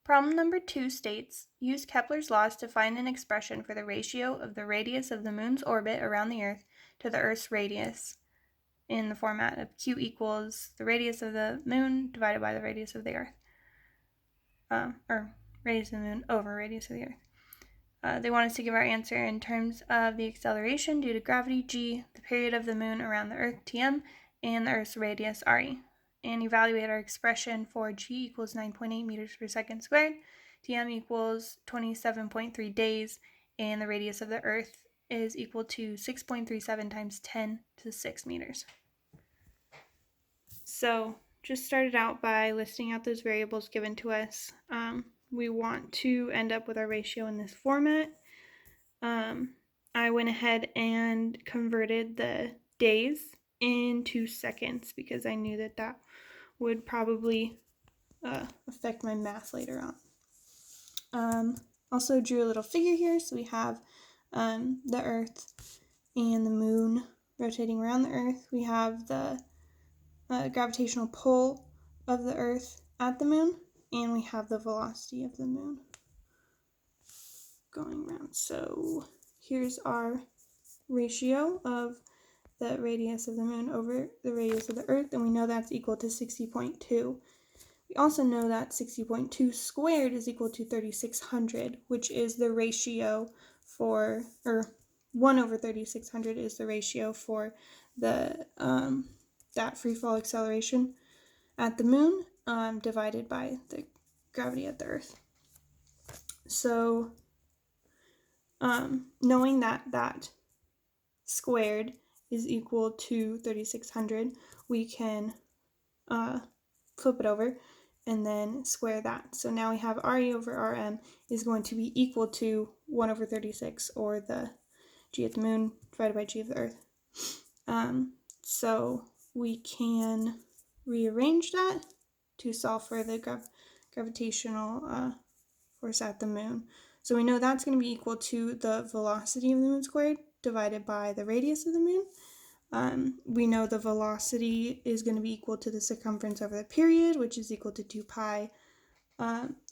Problem number 2 states, use Kepler's laws to find an expression for the ratio of the radius of the moon's orbit around the Earth to the Earth's radius in the format of Q equals the radius of the moon divided by the radius of the Earth. Or radius of the moon over radius of the Earth. They want us to give our answer in terms of the acceleration due to gravity, g, the period of the moon around the Earth, tm, and the Earth's radius, re. And evaluate our expression for g equals 9.8 meters per second squared, tm equals 27.3 days, and the radius of the Earth is equal to 6.37 times 10 to the 6 meters. So just started out by listing out those variables given to us. We want to end up with our ratio in this format. I went ahead and converted the days into seconds because I knew that that would probably affect my math later on. Also drew a little figure here. So we have the Earth and the moon rotating around the Earth. We have the gravitational pull of the Earth at the moon, and we have the velocity of the moon going around. So here's our ratio of the radius of the moon over the radius of the Earth, and we know that's equal to 60.2. We also know that 60.2 squared is equal to 3600, which is the ratio for, or 1 over 3600 is the ratio for the that free fall acceleration at the moon divided by the gravity at the Earth. So knowing that that squared is equal to 3600, we can flip it over and then square that. So now we have RE over RM is going to be equal to 1 over 36, or the g at the moon divided by g of the Earth. So we can rearrange that to solve for the gravitational force at the moon. So we know that's going to be equal to the velocity of the moon squared divided by the radius of the moon. We know the velocity is going to be equal to the circumference over the period, which is equal to 2 pi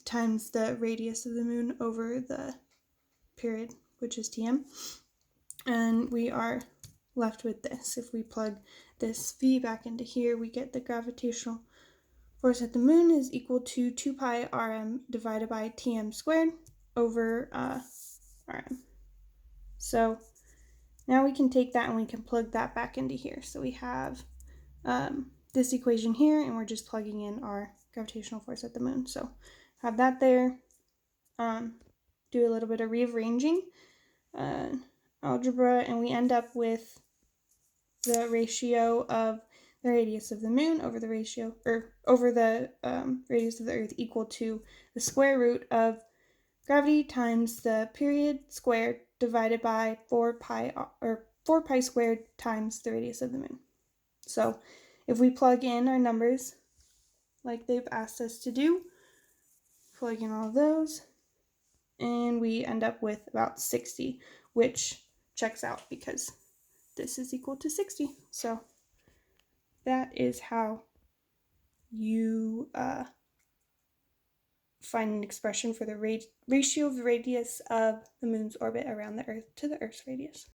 times the radius of the moon over the period, which is tm. And we are left with this. If we plug this v back into here, we get the gravitational force at the moon is equal to 2 pi rm divided by tm squared over rm. So now we can take that and we can plug that back into here. So we have this equation here, and we're just plugging in our gravitational force at the moon. So have that there. Do a little bit of rearranging algebra, and we end up with the ratio of the radius of the moon over the ratio, or over the radius of the Earth, equal to the square root of gravity times the period squared divided by 4 pi squared times the radius of the moon. So if we plug in our numbers like they've asked us to do, plug in all of those, and we end up with about 60, which checks out because this is equal to 60. So that is how you find an expression for the ratio of the radius of the moon's orbit around the Earth to the Earth's radius.